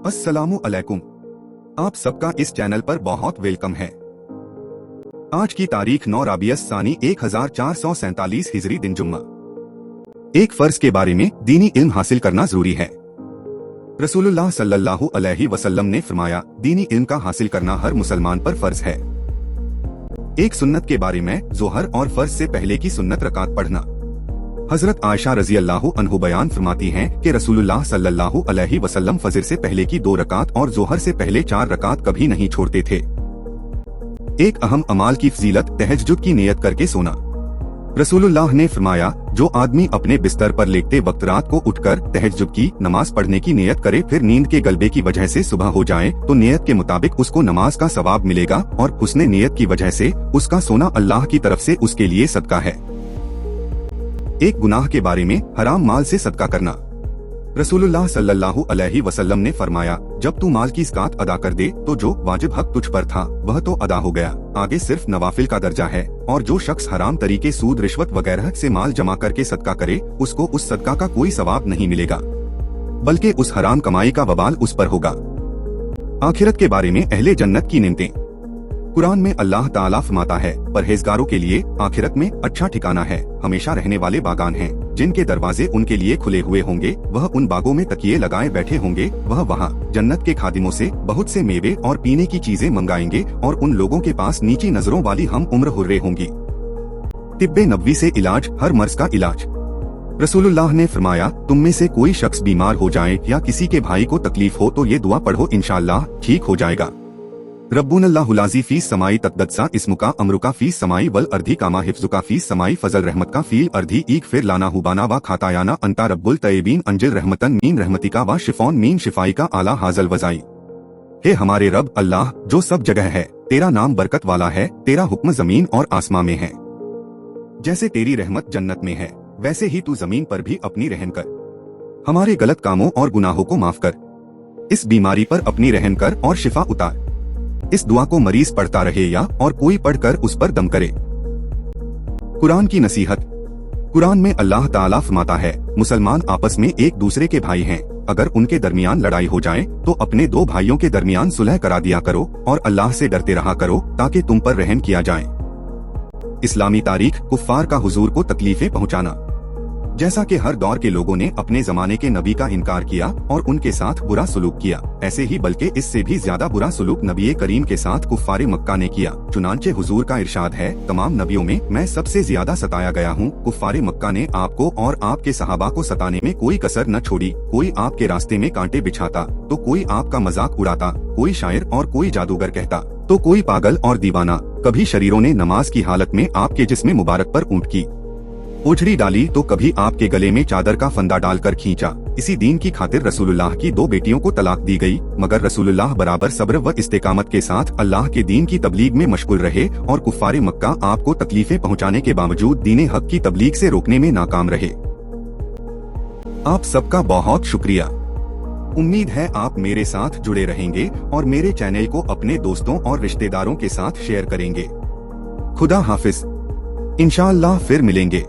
अस्सलामु अलैकुम। आप सबका इस चैनल पर बहुत वेलकम है। आज की तारीख 9 रबीउल सानी 1447 हिजरी दिन जुम्मा। एक फर्ज के बारे में दीनी इल्म हासिल करना जरूरी है। रसूलुल्लाह सल्लल्लाहु अलैहि वसल्लम ने फरमाया, दीनी इल्म का हासिल करना हर मुसलमान पर फर्ज है। एक सुन्नत के बारे में जोहर और फर्ज से पहले की सुन्नत रकात पढ़ना। हजरत आयशा रजी अल्लाह अन्हु बयान फरमाती हैं कि रसूलुल्लाह सल्लल्लाहु अलैहि वसल्लम फजर से पहले की 2 रकात और जोहर से पहले 4 रकात कभी नहीं छोड़ते थे। एक अहम अमाल की फजीलत तहज्जुद की नियत करके सोना। रसूलुल्लाह ने फरमाया, जो आदमी अपने बिस्तर पर लेटते वक्त रात को उठकर तहज्जुद की नमाज पढ़ने की नियत करे, फिर नींद के गलबे की वजह से सुबह हो जाए तो नियत के मुताबिक उसको नमाज का सवाब मिलेगा और उसने नियत की वजह से उसका सोना अल्लाह की तरफ से उसके लिए सदका है। एक गुनाह के बारे में हराम माल से सदका करना। रसूलुल्लाह सल्लल्लाहु अलैहि वसल्लम ने फरमाया, जब तू माल की ज़कात अदा कर दे तो जो वाजिब हक तुझ पर था वह तो अदा हो गया, आगे सिर्फ नवाफिल का दर्जा है। और जो शख्स हराम तरीके सूद रिश्वत वगैरह से माल जमा करके सदका करे उसको उस सदका का कोई सवाब नहीं मिलेगा, बल्कि उस हराम कमाई का वबाल उस पर होगा। आखिरत के बारे में अहले जन्नत की नेमतें। कुरान में अल्लाह ताला फरमाता है, परहेजगारों के लिए आखिरत में अच्छा ठिकाना है, हमेशा रहने वाले बागान हैं, जिनके दरवाजे उनके लिए खुले हुए होंगे, वह उन बागों में तकिए लगाए बैठे होंगे, वह वहाँ जन्नत के खादिमों से बहुत से मेवे और पीने की चीजें मंगाएंगे और उन लोगों के पास नीची नजरों वाली हम उम्र हुर्रे होंगी। तिब्बे नबवी से इलाज, हर मर्ज का इलाज। रसूलुल्लाह ने फरमाया, तुम में से कोई शख्स बीमार हो जाए या किसी के भाई को तकलीफ हो तो ये दुआ पढ़ो, इंशाअल्लाह ठीक हो जाएगा। रब्बुनल्लाहुलाज़ी फीस समाई तकदसा इस्मुका अमरुका फीस समाई वल अर्धी कामा हिफ्जुका फीस समाई फजल रहमत का फील अर्धी ईक फिर लाना हुबाना व खातायाना अंता रब्बुल तयबीन अंजिल रहमतन मीन रहमतिका व शिफौन मीन शिफाई का आला हाजल वजाई। हे हमारे रब अल्लाह, जो सब जगह है, तेरा नाम बरकत वाला है, तेरा हुक्म जमीन और आसमां में है। जैसे तेरी रहमत जन्नत में है वैसे ही तू जमीन पर भी अपनी रहम कर। हमारे गलत कामों और गुनाहों को माफ कर, इस बीमारी पर अपनी रहम कर और शिफा उतार। इस दुआ को मरीज पढ़ता रहे या और कोई पढ़कर उस पर दम करे। कुरान की नसीहत। कुरान में अल्लाह ताला फरमाता है, मुसलमान आपस में एक दूसरे के भाई हैं, अगर उनके दरमियान लड़ाई हो जाए तो अपने 2 भाइयों के दरमियान सुलह करा दिया करो और अल्लाह से डरते रहा करो ताकि तुम पर रहम किया जाए। इस्लामी तारीख। कुफ्फार का हुजूर को तकलीफें पहुँचाना। जैसा कि हर दौर के लोगों ने अपने जमाने के नबी का इनकार किया और उनके साथ बुरा सलूक किया, ऐसे ही बल्कि इससे भी ज्यादा बुरा सलूक नबी करीम के साथ कुफ्फारे मक्का ने किया। चुनांचे हुजूर का इरशाद है, तमाम नबियों में मैं सबसे ज्यादा सताया गया हूँ। कुफ्फारे मक्का ने आपको और आपके सहाबा को सताने में कोई कसर न छोड़ी। कोई आपके रास्ते में कांटे बिछाता तो कोई आपका मजाक उड़ाता, कोई शायर और कोई जादूगर कहता तो कोई पागल और दीवाना। कभी शरीरों ने नमाज की हालत में आपके जिस्म मुबारक पर ऊंट की ओझड़ी डाली तो कभी आपके गले में चादर का फंदा डालकर खींचा। इसी दीन की खातिर रसूलुल्लाह की 2 बेटियों को तलाक दी गई, मगर रसूलुल्लाह बराबर सब्र व इस्तेकामत के साथ अल्लाह के दीन की तबलीग में मशगूल रहे और कुफ्फारे मक्का आपको तकलीफें पहुंचाने के बावजूद दीन हक की तबलीग से रोकने में नाकाम रहे। आप सबका बहुत शुक्रिया। उम्मीद है आप मेरे साथ जुड़े रहेंगे और मेरे चैनल को अपने दोस्तों और रिश्तेदारों के साथ शेयर करेंगे। खुदा हाफिज। इंशाअल्लाह फिर मिलेंगे।